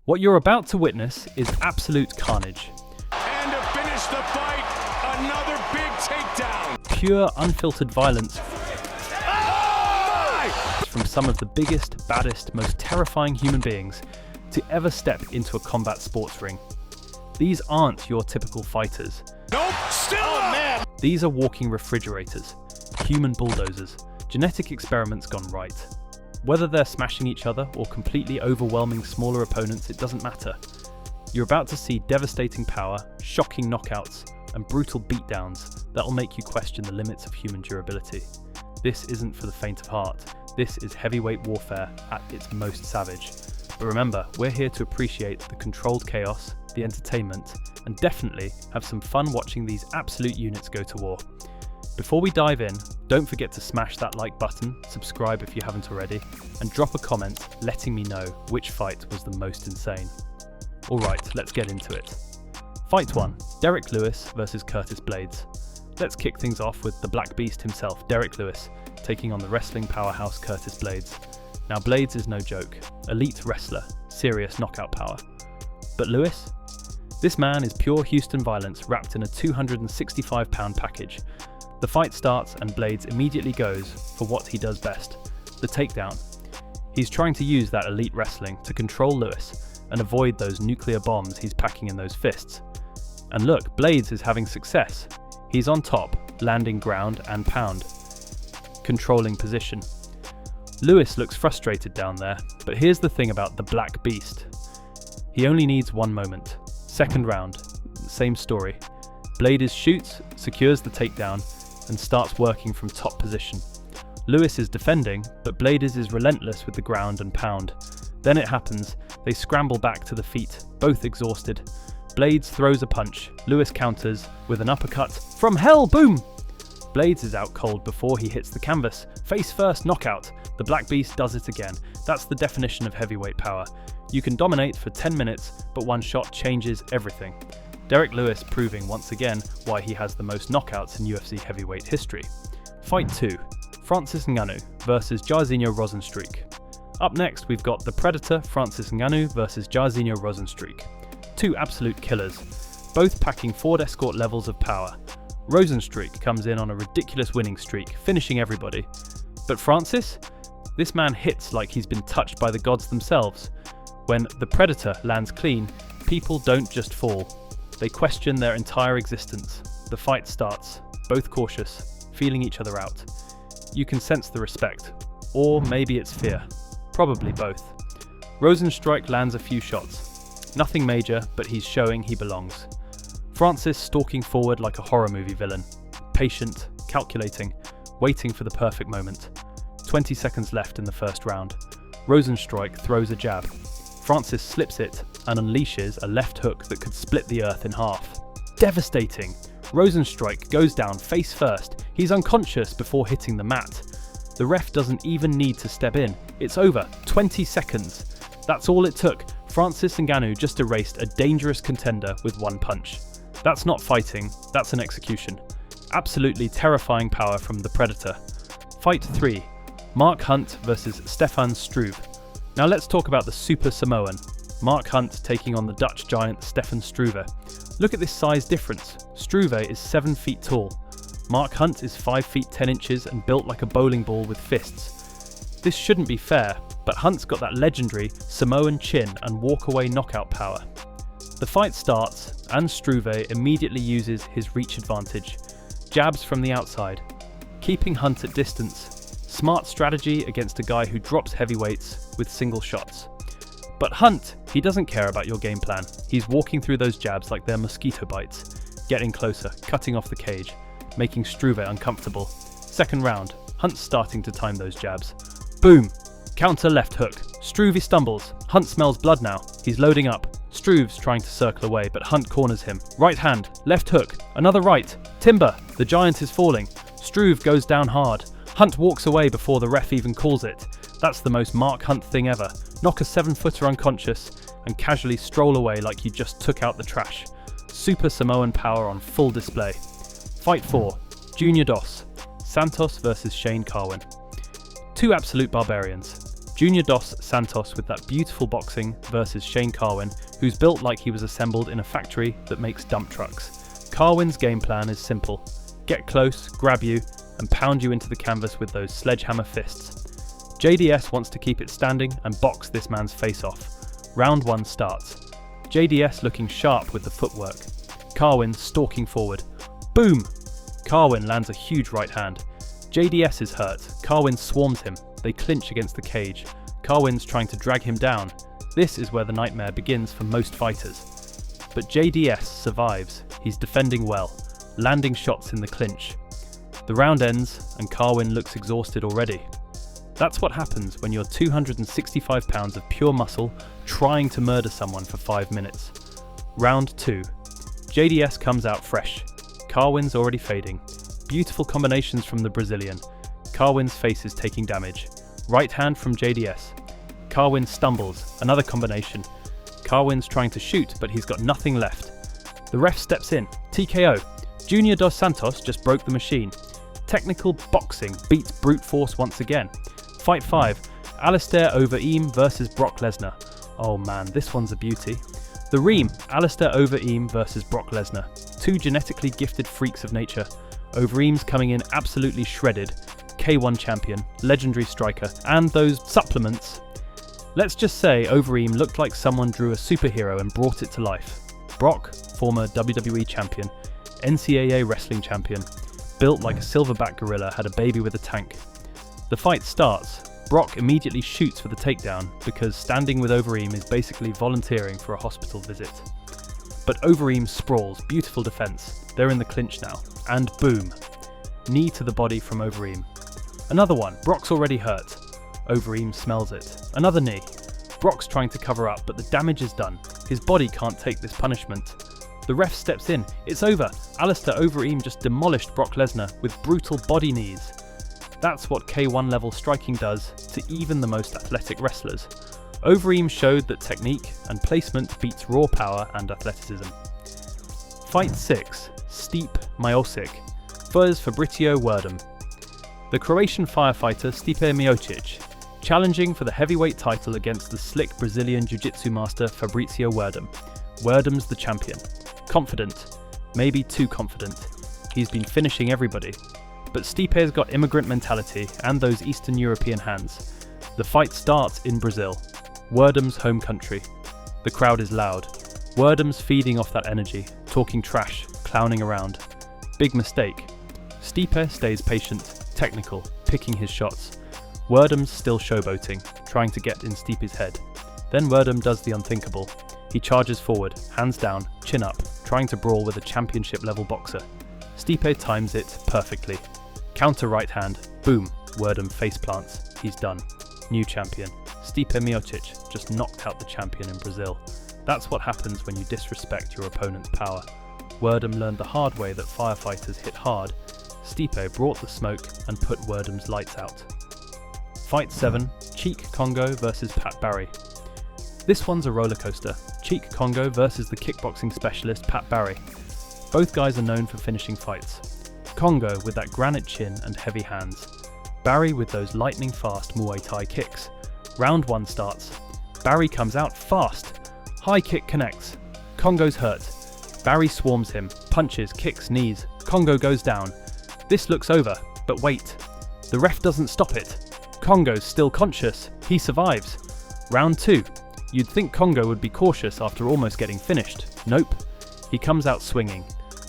What you're about to witness is absolute carnage. And to finish the fight, another big takedown. Pure, unfiltered violence Oh from some of the biggest, baddest, most terrifying human beings to ever step into a combat sports ring. These aren't your typical fighters. Nope, still up. Man. These are walking refrigerators, human bulldozers, genetic experiments gone right. Whether they're smashing each other or completely overwhelming smaller opponents, it doesn't matter. You're about to see devastating power, shocking knockouts, and brutal beatdowns that'll make you question the limits of human durability. This isn't for the faint of heart. This is heavyweight warfare at its most savage. But remember, we're here to appreciate the controlled chaos, the entertainment, and definitely have some fun watching these absolute units go to war. Before we dive in, don't forget to smash that like button, subscribe if you haven't already, and drop a comment letting me know which fight was the most insane. Alright, let's get into it. Fight 1, Derrick Lewis versus Curtis Blaydes. Let's kick things off with the Black Beast himself, Derrick Lewis, taking on the wrestling powerhouse Curtis Blaydes. Now Blaydes is no joke, elite wrestler, serious knockout power. But Lewis? This man is pure Houston violence wrapped in a 265-pound package. The fight starts and Blaydes immediately goes for what he does best, the takedown. He's trying to use that elite wrestling to control Lewis and avoid those nuclear bombs he's packing in those fists. And look, Blaydes is having success. He's on top, landing ground and pound, controlling position. Lewis looks frustrated down there, but here's the thing about the Black Beast. He only needs one moment. Second round, same story. Blaydes shoots, secures the takedown, and starts working from top position. Lewis is defending, but Blaydes is relentless with the ground and pound. Then it happens, they scramble back to the feet, both exhausted. Blaydes throws a punch, Lewis counters with an uppercut. From hell, boom! Blaydes is out cold before he hits the canvas. Face first knockout. The Black Beast does it again. That's the definition of heavyweight power. You can dominate for 10 minutes, but one shot changes everything. Derrick Lewis proving once again why he has the most knockouts in UFC heavyweight history. Fight 2, Francis Ngannou versus Jairzinho Rozenstruik. Up next we've got the Predator Francis Ngannou versus Jairzinho Rozenstruik. Two absolute killers, both packing Ford Escort levels of power. Rozenstruik comes in on a ridiculous winning streak, finishing everybody. But Francis? This man hits like he's been touched by the gods themselves. When the Predator lands clean, people don't just fall. They question their entire existence. The fight starts, both cautious, feeling each other out. You can sense the respect, or maybe it's fear. Probably both. Rozenstruik lands a few shots. Nothing major, but he's showing he belongs. Francis stalking forward like a horror movie villain. Patient, calculating, waiting for the perfect moment. 20 seconds left in the first round. Rozenstruik throws a jab. Francis slips it and unleashes a left hook that could split the earth in half. Devastating! Rozenstruik goes down face first. He's unconscious before hitting the mat. The ref doesn't even need to step in. It's over. 20 seconds. That's all it took. Francis Ngannou just erased a dangerous contender with one punch. That's not fighting, that's an execution. Absolutely terrifying power from the Predator. Fight 3, Mark Hunt versus Stefan Struve. Now let's talk about the Super Samoan. Mark Hunt taking on the Dutch giant Stefan Struve. Look at this size difference. Struve is 7 feet tall. Mark Hunt is 5 feet 10 inches and built like a bowling ball with fists. This shouldn't be fair, but Hunt's got that legendary Samoan chin and walk-away knockout power. The fight starts, and Struve immediately uses his reach advantage. Jabs from the outside, keeping Hunt at distance. Smart strategy against a guy who drops heavyweights with single shots. But Hunt, he doesn't care about your game plan. He's walking through those jabs like they're mosquito bites, getting closer, cutting off the cage, making Struve uncomfortable. Second round, Hunt's starting to time those jabs. Boom! Counter left hook. Struve stumbles. Hunt smells blood now. He's loading up. Struve's trying to circle away, but Hunt corners him. Right hand, left hook, another right. Timber, the giant is falling. Struve goes down hard. Hunt walks away before the ref even calls it. That's the most Mark Hunt thing ever. Knock a 7-footer unconscious and casually stroll away like you just took out the trash. Super Samoan power on full display. Fight 4, Junior Dos, Santos versus Shane Carwin. Two absolute barbarians. Junior Dos Santos with that beautiful boxing versus Shane Carwin, who's built like he was assembled in a factory that makes dump trucks. Carwin's game plan is simple. Get close, grab you, and pound you into the canvas with those sledgehammer fists. JDS wants to keep it standing and box this man's face off. Round 1 starts. JDS looking sharp with the footwork. Carwin stalking forward. Boom! Carwin lands a huge right hand. JDS is hurt. Carwin swarms him. They clinch against the cage. Carwin's trying to drag him down. This is where the nightmare begins for most fighters. But JDS survives. He's defending well, landing shots in the clinch. The round ends and Carwin looks exhausted already. That's what happens when you're 265 pounds of pure muscle trying to murder someone for 5 minutes. Round 2. JDS comes out fresh. Carwin's already fading. Beautiful combinations from the Brazilian. Carwin's face is taking damage. Right hand from JDS. Carwin stumbles. Another combination. Carwin's trying to shoot, but he's got nothing left. The ref steps in. TKO. Junior Dos Santos just broke the machine. Technical boxing beats brute force once again. Fight 5. Alistair Overeem versus Brock Lesnar. Oh man, this one's a beauty. The Reem, Alistair Overeem versus Brock Lesnar. Two genetically gifted freaks of nature. Overeem's coming in absolutely shredded. K1 champion, legendary striker, and those supplements. Let's just say Overeem looked like someone drew a superhero and brought it to life. Brock, former WWE champion, NCAA wrestling champion, built like a silverback gorilla, had a baby with a tank. The fight starts. Brock immediately shoots for the takedown because standing with Overeem is basically volunteering for a hospital visit. But Overeem sprawls, beautiful defense. They're in the clinch now. And boom. Knee to the body from Overeem. Another one. Brock's already hurt. Overeem smells it. Another knee. Brock's trying to cover up, but the damage is done. His body can't take this punishment. The ref steps in. It's over. Alistair Overeem just demolished Brock Lesnar with brutal body knees. That's what K1 level striking does to even the most athletic wrestlers. Overeem showed that technique and placement beats raw power and athleticism. Fight 6. Stipe Miocic vs Fabricio Werdum. The Croatian firefighter Stipe Miocic challenging for the heavyweight title against the slick Brazilian jiu-jitsu master Fabricio Werdum. Werdum's the champion. Confident. Maybe too confident. He's been finishing everybody. But Stipe's got immigrant mentality and those Eastern European hands. The fight starts in Brazil, Werdum's home country. The crowd is loud. Werdum's feeding off that energy, talking trash, clowning around. Big mistake. Stipe stays patient, technical, picking his shots. Werdum's still showboating, trying to get in Stipe's head. Then Werdum does the unthinkable. He charges forward, hands down, chin up, trying to brawl with a championship level boxer. Stipe times it perfectly. Counter right hand, boom, Werdum face plants. He's done. New champion. Stipe Miocic just knocked out the champion in Brazil. That's what happens when you disrespect your opponent's power. Werdum learned the hard way that firefighters hit hard. Stipe brought the smoke and put Werdum's lights out. Fight 7. Cheek Congo versus Pat Barry. This one's a roller coaster. Cheek Congo versus the kickboxing specialist Pat Barry. Both guys are known for finishing fights. Congo with that granite chin and heavy hands. Barry with those lightning fast Muay Thai kicks. Round 1 starts. Barry comes out fast. High kick connects. Congo's hurt. Barry swarms him, punches, kicks, knees. Congo goes down. This looks over, but wait. The ref doesn't stop it. Congo's still conscious. He survives. Round 2. You'd think Congo would be cautious after almost getting finished. Nope. He comes out swinging.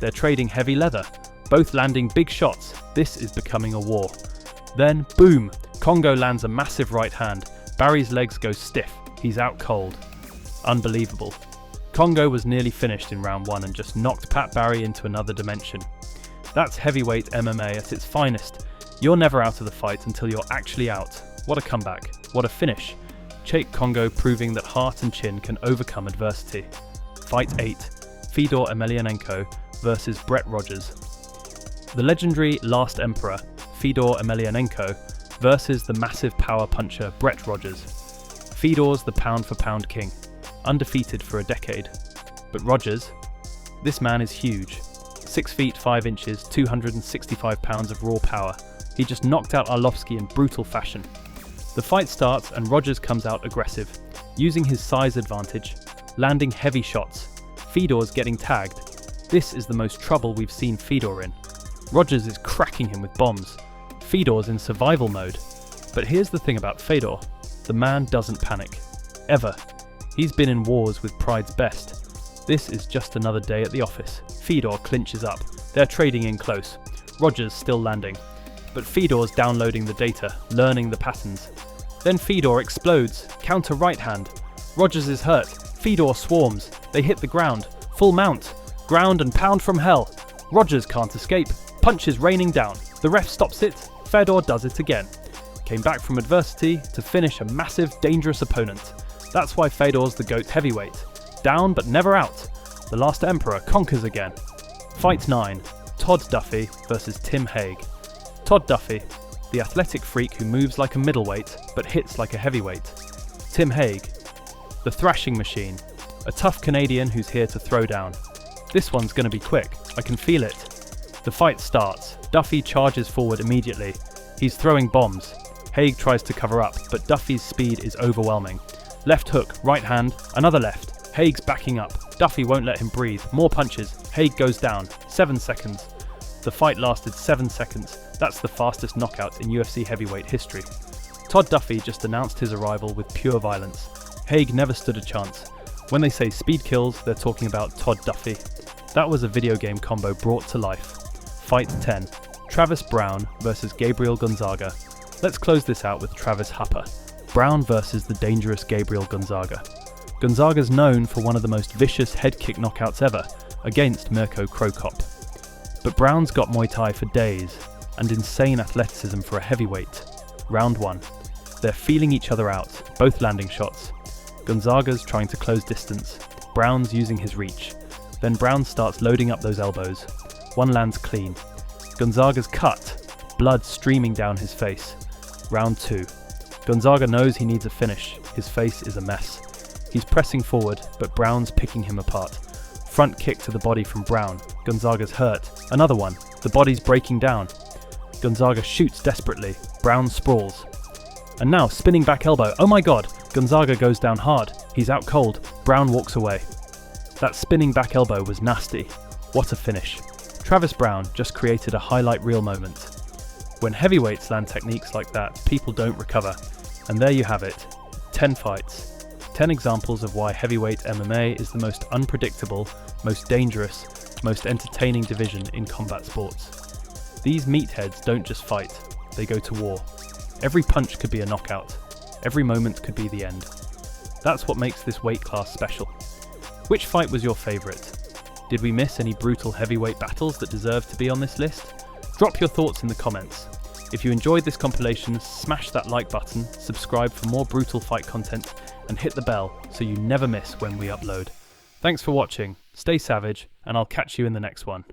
They're trading heavy leather, both landing big shots. This is becoming a war. Then, boom, Congo lands a massive right hand. Barry's legs go stiff. He's out cold. Unbelievable. Congo was nearly finished in round 1 and just knocked Pat Barry into another dimension. That's heavyweight MMA at its finest. You're never out of the fight until you're actually out. What a comeback. What a finish. Cheik Congo proving that heart and chin can overcome adversity. Fight 8. Fedor Emelianenko versus Brett Rogers. The legendary Last Emperor, Fedor Emelianenko, versus the massive power puncher Brett Rogers. Fedor's the pound-for-pound king, undefeated for a decade. But Rogers, this man is huge. 6 feet 5 inches, 265 pounds of raw power. He just knocked out Arlovski in brutal fashion. The The fight starts and Rogers comes out aggressive, using his size advantage, landing heavy shots. Fedor's getting tagged. This is the most trouble we've seen Fedor in. Rogers is cracking him with bombs. Fedor's in survival mode. But here's the thing about Fedor. The man doesn't panic. Ever. He's been in wars with Pride's best. This is just another day at the office. Fedor clinches up. They're trading in close. Rogers still landing. But Fedor's downloading the data, learning the patterns. Then Fedor explodes. Counter right hand. Rogers is hurt. Fedor swarms. They hit the ground. Full mount. Ground and pound from hell. Rogers can't escape. Punches raining down. The ref stops it. Fedor does it again. Came back from adversity to finish a massive, dangerous opponent. That's why Fedor's the GOAT heavyweight. Down but never out. The last emperor conquers again. Fight 9. Todd Duffy versus Tim Hague. Todd Duffy, the athletic freak who moves like a middleweight but hits like a heavyweight. Tim Hague, the thrashing machine, a tough Canadian who's here to throw down. This one's gonna be quick, I can feel it. The fight starts. Duffy charges forward immediately. He's throwing bombs. Hague tries to cover up, but Duffy's speed is overwhelming. Left hook, right hand, another left. Hague's backing up. Duffy won't let him breathe. More punches. Hague goes down. 7 seconds. The fight lasted 7 seconds. That's the fastest knockout in UFC heavyweight history. Todd Duffy just announced his arrival with pure violence. Hague never stood a chance. When they say speed kills, they're talking about Todd Duffy. That was a video game combo brought to life. Fight 10. Travis Brown versus Gabriel Gonzaga. Let's close this out with Travis Happer. Brown versus the dangerous Gabriel Gonzaga. Gonzaga's known for one of the most vicious head kick knockouts ever, against Mirko Cro Cop. But Brown's got Muay Thai for days, and insane athleticism for a heavyweight. Round 1. They're feeling each other out, both landing shots. Gonzaga's trying to close distance. Brown's using his reach. Then Brown starts loading up those elbows. One lands clean. Gonzaga's cut, blood streaming down his face. Round 2. Gonzaga knows he needs a finish. His face is a mess. He's pressing forward, but Brown's picking him apart. Front kick to the body from Brown. Gonzaga's hurt. Another one. The body's breaking down. Gonzaga shoots desperately. Brown sprawls. And now, spinning back elbow. Oh my god! Gonzaga goes down hard. He's out cold. Brown walks away. That spinning back elbow was nasty. What a finish. Travis Brown just created a highlight reel moment. When heavyweights land techniques like that, people don't recover. And there you have it. 10 fights. 10 examples of why heavyweight MMA is the most unpredictable, most dangerous, most entertaining division in combat sports. These meatheads don't just fight, they go to war. Every punch could be a knockout. Every moment could be the end. That's what makes this weight class special. Which fight was your favourite? Did we miss any brutal heavyweight battles that deserve to be on this list? Drop your thoughts in the comments. If you enjoyed this compilation, smash that like button, subscribe for more brutal fight content, and hit the bell so you never miss when we upload. Thanks for watching, stay savage, and I'll catch you in the next one.